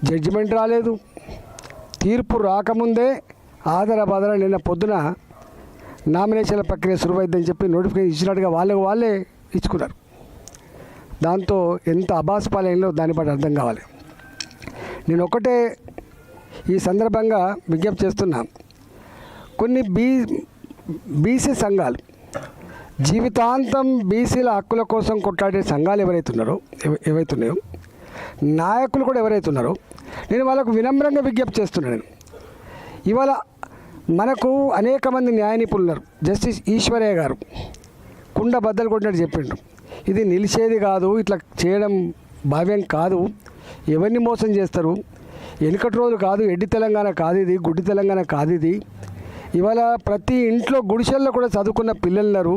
Judgement రాలేదు. తీర్పు రాకముందే ఆదరబాదర నిన్న పొద్దున నామినేషన్ల ప్రక్రియ సురువైద్దని చెప్పి నోటిఫికేషన్ ఇచ్చినట్టుగా వాళ్ళే ఇచ్చుకున్నారు. దాంతో ఎంత అబాస్పాలైందో దాన్ని బట్టి అర్థం కావాలి. నేను ఒకటే ఈ సందర్భంగా విజ్ఞప్తి చేస్తున్నా, కొన్ని బీసీ సంఘాలు జీవితాంతం బీసీల హక్కుల కోసం కొట్లాడే సంఘాలు ఏవైతున్నాయో నాయకులు కూడా ఎవరైతున్నారో నేను వాళ్ళకు వినమ్రంగా విజ్ఞప్తి చేస్తున్నాను. ఇవాళ మనకు అనేక మంది న్యాయ నిపుణులు ఉన్నారు. జస్టిస్ ఈశ్వరయ్య గారు కుండ బద్దలు కొట్టినట్టు చెప్పిండ్రు, ఇది నిలిచేది కాదు, ఇట్లా చేయడం భావ్యం కాదు, ఎవరిని మోసం చేస్తారు, వెనుకటి రోజులు కాదు, ఎడ్డి తెలంగాణ కాదు ఇది, గుడ్డి తెలంగాణ కాదు ఇది. ఇవాళ ప్రతి ఇంట్లో గుడిసెల్లో కూడా చదువుకున్న పిల్లలున్నారు,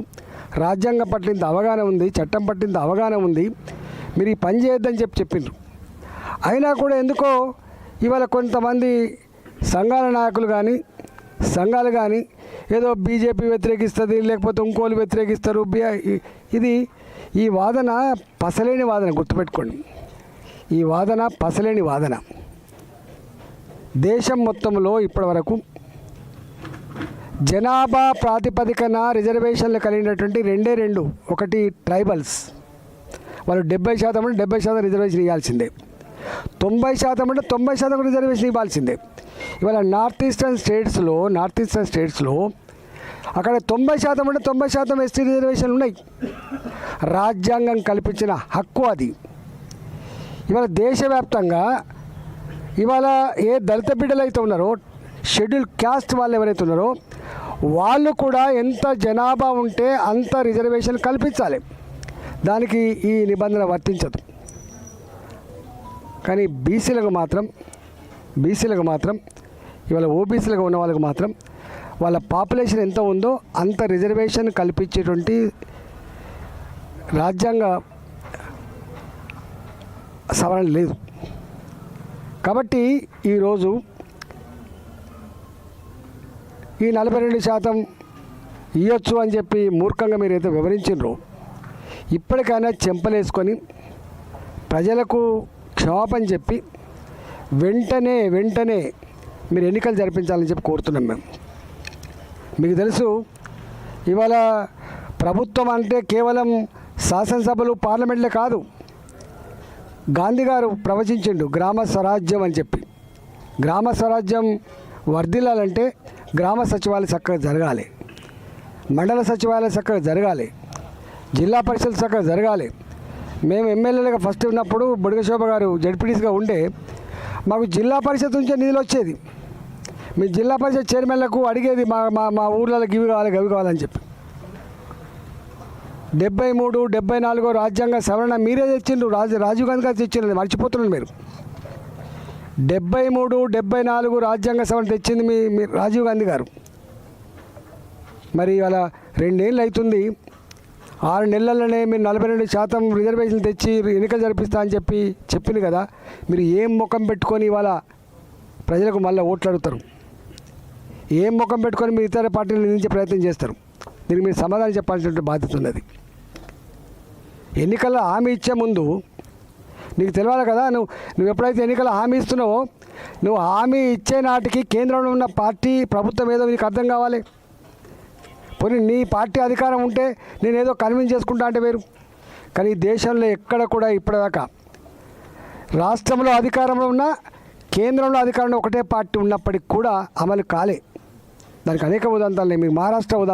రాజ్యాంగం పట్ల ఇంత అవగాహన ఉంది, చట్టం పట్ల ఇంత అవగాహన ఉంది, మీరు ఈ పని చేయొద్దని చెప్పిండ్రు. అయినా కూడా ఎందుకో ఇవాళ కొంతమంది సంఘాల నాయకులు కానీ సంఘాలు కానీ ఏదో బీజేపీ వ్యతిరేకిస్తుంది, లేకపోతే ఇంకోళ్ళు వ్యతిరేకిస్తారు. ఇది ఈ వాదన పసలేని వాదన, గుర్తుపెట్టుకోండి. ఈ వాదన పసలేని వాదన. దేశం మొత్తంలో ఇప్పటివరకు జనాభా ప్రాతిపదికన రిజర్వేషన్లు కలిగినటువంటి రెండు, ఒకటి ట్రైబల్స్, వాళ్ళు 70% అంటే 70% రిజర్వేషన్ ఇవ్వాల్సిందే, 90% అంటే 90% రిజర్వేషన్ ఇవ్వాల్సిందే. ఇవాళ నార్త్ ఈస్టర్న్ స్టేట్స్లో అక్కడ 90% అంటే 90% ఎస్టీ రిజర్వేషన్లు ఉన్నాయి. రాజ్యాంగం కల్పించిన హక్కు అది. ఇవాళ దేశవ్యాప్తంగా ఇవాళ ఏ దళిత బిడ్డలు అయితే ఉన్నారో, షెడ్యూల్ క్యాస్ట్ వాళ్ళు ఎవరైతే ఉన్నారో వాళ్ళు కూడా ఎంత జనాభా ఉంటే అంత రిజర్వేషన్ కల్పించాలి. దానికి ఈ నిబంధన వర్తించదు. కానీ బీసీలకు మాత్రం ఇవాళ ఓబీసీలుగా ఉన్న వాళ్ళకు మాత్రం వాళ్ళ పాపులేషన్ ఎంత ఉందో అంత రిజర్వేషన్ కల్పించేటువంటి రాజ్యాంగ సవరణ లేదు. కాబట్టి ఈరోజు ఈ 42% ఇవ్వచ్చు అని చెప్పి మూర్ఖంగా మీరైతే వివరించారో, ఇప్పటికైనా చెంపలేసుకొని ప్రజలకు క్షమాపణ చెప్పి వెంటనే మీరు ఎన్నికలు జరిపించాలని చెప్పి కోరుతున్నాం. మీకు తెలుసు, ఇవాళ ప్రభుత్వం అంటే కేవలం శాసనసభలు పార్లమెంట్లే కాదు. గాంధీ గారు ప్రవచించిండు గ్రామ స్వరాజ్యం అని చెప్పి. గ్రామ స్వరాజ్యం వర్ధిల్లాలంటే గ్రామ సచివాలయం చక్కగా జరగాలి, మండల సచివాలయం చక్కగా జరగాలి, జిల్లా పరిషత్ చక్కగా జరగాలి. మేము ఎమ్మెల్యేలుగా ఫస్ట్ ఉన్నప్పుడు బుడగశోభ గారు జడ్పీటీసీగా ఉండే మాకు జిల్లా పరిషత్ నుంచే నిధులు వచ్చేది. మీ జిల్లా పరిషత్ చైర్మన్లకు అడిగేది మా ఊర్లలో గవి కావాలని చెప్పి. 73, 74 రాజ్యాంగ సవరణ మీరే తెచ్చిండ్రు, రాజీవ్ గాంధీ గారు తెచ్చిండ్రు, మర్చిపోతున్నారు మీరు. 73, 74 రాజ్యాంగ సవరణ తెచ్చింది మీ రాజీవ్ గాంధీ గారు. మరి అలా 2 ఏళ్ళు అవుతుంది, 6 నెలల్లోనే మీరు 42% రిజర్వేషన్ తెచ్చి ఎన్నికలు జరిపిస్తా అని చెప్పింది కదా. మీరు ఏం ముఖం పెట్టుకొని ఇవాళ ప్రజలకు మళ్ళీ ఓట్లు అడుగుతారు? ఏం ముఖం పెట్టుకొని మీరు ఇతర పార్టీలు నిందించే ప్రయత్నం చేస్తారు? దీనికి మీరు సమాధానం చెప్పాల్సిన బాధ్యత ఉన్నది. ఎన్నికల్లో హామీ ఇచ్చే ముందు నీకు తెలియాలి కదా. నువ్వు ఎప్పుడైతే ఎన్నికల్లో హామీ ఇస్తున్నావో, నువ్వు హామీ ఇచ్చే నాటికి కేంద్రంలో ఉన్న పార్టీ ప్రభుత్వం ఏదో నీకు అర్థం కావాలి. పోనీ నీ పార్టీ అధికారం ఉంటే నేనేదో కన్విన్స్ చేసుకుంటా అంటే వేరు. కానీ దేశంలో ఎక్కడ కూడా ఇప్పటిదాకా రాష్ట్రంలో అధికారంలో ఉన్న కేంద్రంలో అధికారంలో ఒకటే పార్టీ ఉన్నప్పటికి కూడా అమలు కాలే. దానికి అనేక ఉదాంతాలు. మీకు మహారాష్ట్ర